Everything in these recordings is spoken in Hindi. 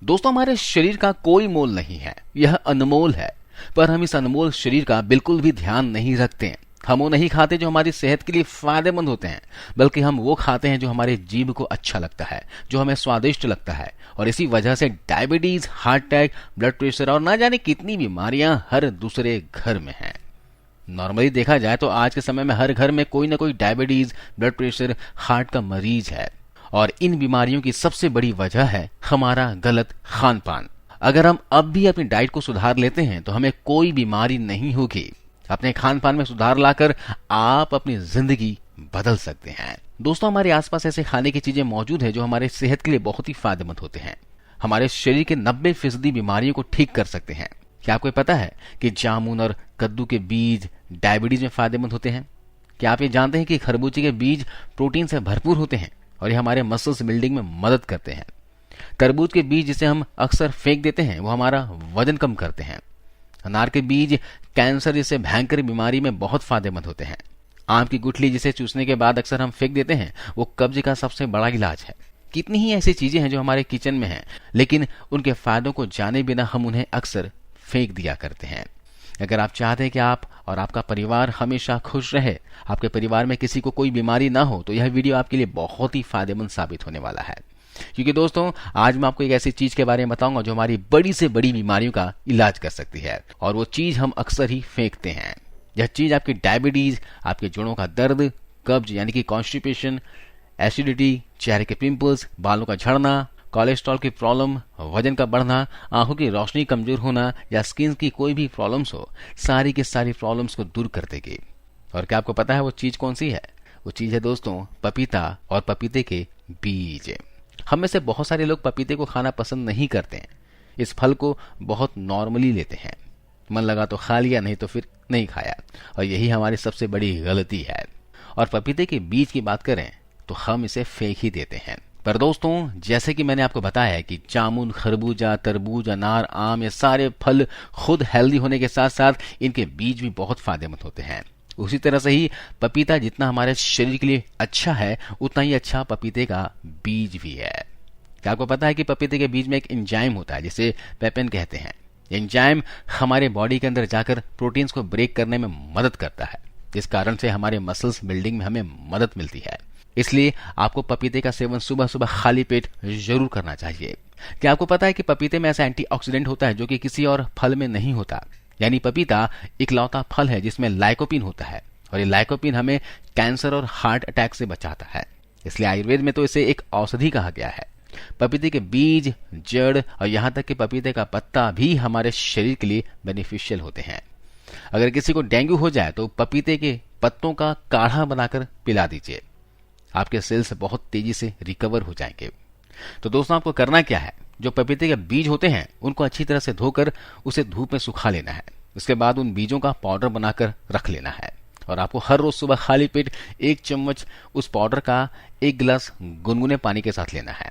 दोस्तों, हमारे शरीर का कोई मोल नहीं है, यह अनमोल है। पर हम इस अनमोल शरीर का बिल्कुल भी ध्यान नहीं रखते हैं। हम वो नहीं खाते जो हमारी सेहत के लिए फायदेमंद होते हैं, बल्कि हम वो खाते हैं जो हमारे जीभ को अच्छा लगता है, जो हमें स्वादिष्ट लगता है। और इसी वजह से diabetes, heart attack, blood pressure और ना जाने कितनी बीमारियां हर दूसरे घर में हैं। नॉर्मली देखा जाए तो आज के समय में हर घर में कोई ना कोई डायबिटीज, ब्लड प्रेशर, हार्ट का मरीज है। और इन बीमारियों की सबसे बड़ी वजह है हमारा गलत खान पान। अगर हम अब भी अपनी डाइट को सुधार लेते हैं तो हमें कोई बीमारी नहीं होगी। अपने खान पान में सुधार लाकर आप अपनी जिंदगी बदल सकते हैं। दोस्तों, हमारे आसपास ऐसे खाने की चीजें मौजूद हैं जो हमारे सेहत के लिए बहुत ही फायदेमंद होते हैं। हमारे शरीर के 90% बीमारियों को ठीक कर सकते हैं। क्या आपको पता है कि जामुन और कद्दू के बीज डायबिटीज में फायदेमंद होते हैं? क्या आप ये जानते हैं कि खरबूजे के बीज प्रोटीन से भरपूर होते हैं और ये हमारे मसल्स बिल्डिंग में मदद करते हैं? तरबूज के बीज जिसे हम अक्सर फेंक देते हैं वो हमारा वजन कम करते हैं। अनार के बीज कैंसर जैसे भयंकर बीमारी में बहुत फायदेमंद होते हैं। आम की गुठली जिसे चूसने के बाद अक्सर हम फेंक देते हैं वो कब्ज का सबसे बड़ा इलाज है। कितनी ही ऐसी चीजें हैं जो हमारे किचन में हैं, लेकिन उनके फायदों को जाने बिना हम उन्हें अक्सर फेंक दिया करते हैं। अगर आप चाहते हैं कि आप और आपका परिवार हमेशा खुश रहे, आपके परिवार में किसी को कोई बीमारी ना हो, तो यह वीडियो आपके लिए बहुत ही फायदेमंद साबित होने वाला है। क्योंकि दोस्तों, आज मैं आपको एक ऐसी चीज के बारे में बताऊंगा जो हमारी बड़ी से बड़ी बीमारियों का इलाज कर सकती है, और वो चीज हम अक्सर ही फेंकते हैं। यह चीज आपकी डायबिटीज, आपके जोड़ों का दर्द, कब्ज यानी कि कॉन्स्टिपेशन, एसिडिटी, चेहरे के पिंपल्स, बालों का झड़ना, कोलेस्ट्रॉल की प्रॉब्लम, वजन का बढ़ना, आंखों की रोशनी कमजोर होना या स्किन की कोई भी प्रॉब्लम्स हो, सारी की सारी प्रॉब्लम्स को दूर कर देगी। और क्या आपको पता है वो चीज कौन सी है? वो चीज है दोस्तों पपीता और पपीते के बीज। हम में से बहुत सारे लोग पपीते को खाना पसंद नहीं करते हैं। इस फल को बहुत नॉर्मली लेते हैं। मन लगा तो खा लिया, नहीं तो फिर नहीं खाया, और यही हमारी सबसे बड़ी गलती है। और पपीते के बीज की बात करें तो हम इसे फेंक ही देते हैं। पर दोस्तों, जैसे कि मैंने आपको बताया है कि जामुन, खरबूजा, तरबूज, अनार, आम, ये सारे फल खुद हेल्दी होने के साथ साथ इनके बीज भी बहुत फायदेमंद होते हैं। उसी तरह से ही पपीता जितना हमारे शरीर के लिए अच्छा है, उतना ही अच्छा पपीते का बीज भी है। क्या आपको पता है कि पपीते के बीज में एक एंजाइम होता है जिसे पेपेन कहते हैं? एंजाइम हमारे बॉडी के अंदर जाकर प्रोटीन्स को ब्रेक करने में मदद करता है। इस कारण से हमारे मसल्स बिल्डिंग में हमें मदद मिलती है। इसलिए आपको पपीते का सेवन सुबह सुबह खाली पेट जरूर करना चाहिए। क्या आपको पता है कि पपीते में ऐसा एंटीऑक्सीडेंट होता है जो कि किसी और फल में नहीं होता? यानी पपीता इकलौता फल है जिसमें लाइकोपिन होता है, और ये लाइकोपिन हमें कैंसर और हार्ट अटैक से बचाता है। इसलिए आयुर्वेद में तो इसे एक औषधि कहा गया है। पपीते के बीज, जड़ और यहाँ तक कि पपीते का पत्ता भी हमारे शरीर के लिए बेनिफिशियल होते हैं। अगर किसी को डेंगू हो जाए तो पपीते के पत्तों का काढ़ा बनाकर पिला दीजिए। आपके सेल्स बहुत तेजी से रिकवर हो जाएंगे। तो दोस्तों, आपको करना क्या है? जो पपीते के बीज होते हैं उनको अच्छी तरह से धोकर उसे धूप में सुखा लेना है। उसके बाद उन बीजों का पाउडर बनाकर रख लेना है, और आपको हर रोज सुबह खाली पेट 1 चम्मच उस पाउडर का 1 गिलास गुनगुने पानी के साथ लेना है।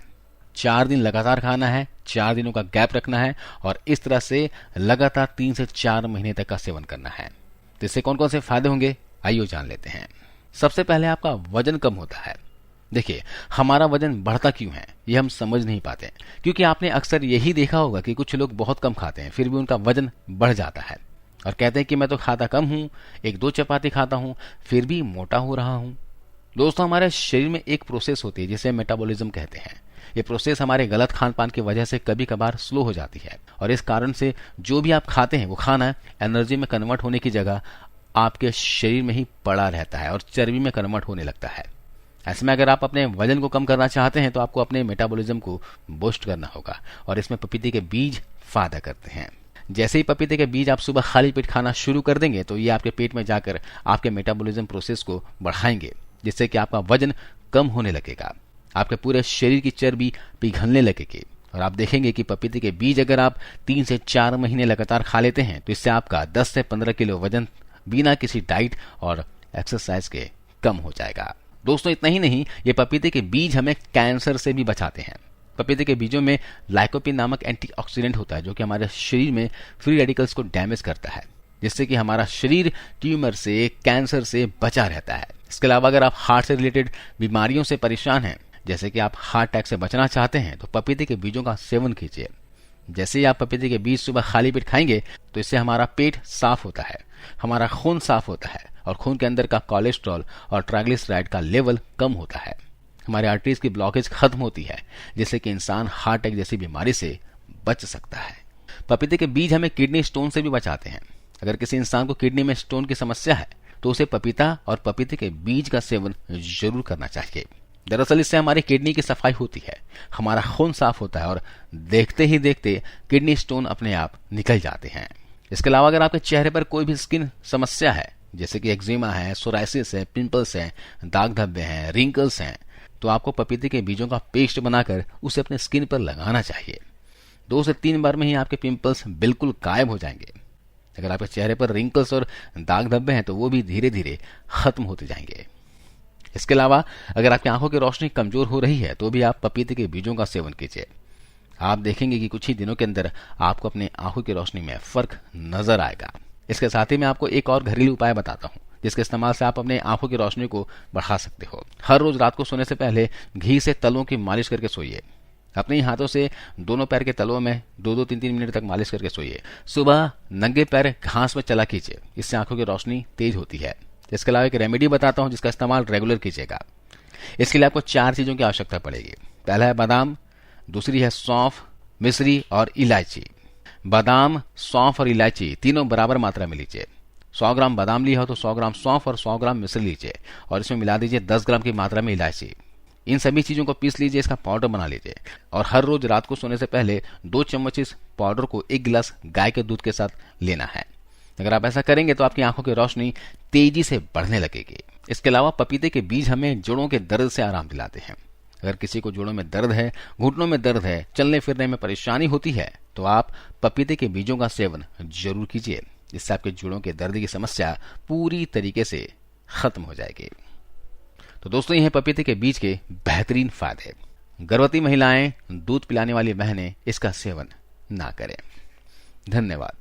4 दिन लगातार खाना है, 4 दिनों का गैप रखना है, और इस तरह से लगातार 3 से 4 महीने तक का सेवन करना है। तो इससे कौन कौन से फायदे होंगे, आइए जान लेते हैं। सबसे पहले आपका वजन कम होता है। देखिए, हमारा वजन बढ़ता क्यों है ये हम समझ नहीं पाते, क्योंकि आपने अक्सर यही देखा होगा कि कुछ लोग बहुत कम खाते हैं फिर भी उनका वजन बढ़ जाता है, और कहते हैं कि मैं तो खाता कम हूं, 1-2 चपाती खाता हूं, फिर भी मोटा हो रहा हूं। दोस्तों, हमारे शरीर में एक प्रोसेस होती है जिसे मेटाबॉलिज्म कहते हैं। ये प्रोसेस हमारे गलत खान पान की वजह से कभी कभार स्लो हो जाती है, और इस कारण से जो भी आप खाते हैं वो खाना एनर्जी में कन्वर्ट होने की जगह आपके शरीर में ही पड़ा रहता है और चर्बी में कन्वर्ट होने लगता है। ऐसे में अगर आप अपने वजन को कम करना चाहते हैं तो आपको अपने मेटाबॉलिज्म को बूस्ट करना होगा, और इसमें पपीते के बीज फायदा करते हैं। जैसे ही पपीते के बीज आप सुबह खाली पेट खाना शुरू कर देंगे तो ये आपके पेट में जाकर आपके मेटाबॉलिज्म प्रोसेस को बढ़ाएंगे, जिससे कि आपका वजन कम होने लगेगा, आपके पूरे शरीर की चर्बी पिघलने लगेगी, और आप देखेंगे कि पपीते के बीज अगर आप 3 से 4 महीने लगातार खा लेते हैं तो इससे आपका 10 से 15 किलो वजन बिना किसी डाइट और एक्सरसाइज के कम हो जाएगा। दोस्तों, इतना ही नहीं, ये पपीते के बीज हमें कैंसर से भी बचाते हैं। पपीते के बीजों में लाइकोपिन नामक एंटीऑक्सीडेंट होता है जो कि हमारे शरीर में फ्री रेडिकल्स को डैमेज करता है, जिससे कि हमारा शरीर ट्यूमर से, कैंसर से बचा रहता है। इसके अलावा अगर आप हार्ट से रिलेटेड बीमारियों से परेशान हैं, जैसे कि आप हार्ट अटैक से बचना चाहते हैं, तो पपीते के बीजों का सेवन कीजिए। जैसे ही आप पपीते के बीज सुबह खाली पेट खाएंगे तो इससे हमारा पेट साफ होता है, हमारा खून साफ होता है और खून के अंदर का कोलेस्ट्रॉल और ट्राइग्लिसराइड का लेवल कम होता है। हमारे आर्टरीज की ब्लॉकेज खत्म होती है, जिससे कि इंसान हार्ट अटैक जैसी बीमारी से बच सकता है। पपीते के बीज हमें किडनी स्टोन से भी बचाते हैं। अगर किसी इंसान को किडनी में स्टोन की समस्या है तो उसे पपीता और पपीते के बीज का सेवन जरूर करना चाहिए। दरअसल इससे हमारी किडनी की सफाई होती है, हमारा खून साफ होता है और देखते ही देखते किडनी स्टोन अपने आप निकल जाते हैं। इसके अलावा अगर आपके चेहरे पर कोई भी स्किन समस्या है, जैसे कि एक्जिमा है, सोराइसिस है, पिंपल्स है, दाग धब्बे हैं, रिंकल्स हैं, तो आपको पपीते के बीजों का पेस्ट बनाकर उसे अपने स्किन पर लगाना चाहिए। 2 से 3 बार में ही आपके पिंपल्स बिल्कुल गायब हो जाएंगे। अगर आपके चेहरे पर रिंकल्स और दाग धब्बे हैं तो वो भी धीरे धीरे खत्म होते जाएंगे। इसके अलावा अगर आपकी आंखों की रोशनी कमजोर हो रही है तो भी आप पपीते के बीजों का सेवन कीजिए। आप देखेंगे कि कुछ ही दिनों के अंदर आपको अपने आंखों की रोशनी में फर्क नजर आएगा। इसके साथ ही मैं आपको एक और घरेलू उपाय बताता हूँ, जिसके इस्तेमाल से आप अपने आंखों की रोशनी को बढ़ा सकते हो। हर रोज रात को सोने से पहले घी से तलों की मालिश करके सोइए। अपने ही हाथों से दोनों पैर के तलों में 2-2, 3-3 मिनट तक मालिश करके सोइए। सुबह नंगे पैर घास में चला कीजिए, इससे आंखों की रोशनी तेज होती है। इसके अलावा एक रेमेडी बताता हूं जिसका इस्तेमाल रेगुलर कीजिएगा। इसके लिए आपको 4 चीजों की आवश्यकता पड़ेगी। पहला है बादाम, दूसरी है सौंफ, मिश्री और इलायची। बादाम, सौंफ और इलायची तीनों बराबर मात्रा में लीजिए। 100 ग्राम बादाम लिया हो तो 100 ग्राम सौंफ और 100 ग्राम मिश्री लीजिए और इसमें मिला दीजिए 10 ग्राम की मात्रा में इलायची। इन सभी चीजों को पीस लीजिए, इसका पाउडर बना लीजिए और हर रोज रात को सोने से पहले 2 चम्मच इस पाउडर को 1 गिलास गाय के दूध के साथ लेना है। अगर आप ऐसा करेंगे तो आपकी आंखों की रोशनी तेजी से बढ़ने लगेगी। इसके अलावा पपीते के बीज हमें जोड़ों के दर्द से आराम दिलाते हैं। अगर किसी को जोड़ों में दर्द है, घुटनों में दर्द है, चलने फिरने में परेशानी होती है तो आप पपीते के बीजों का सेवन जरूर कीजिए। इससे आपके जोड़ों के दर्द की समस्या पूरी तरीके से खत्म हो जाएगी। तो दोस्तों, ये है पपीते के बीज के बेहतरीन फायदे। गर्भवती महिलाएं, दूध पिलाने वाली बहनें इसका सेवन ना करें। धन्यवाद।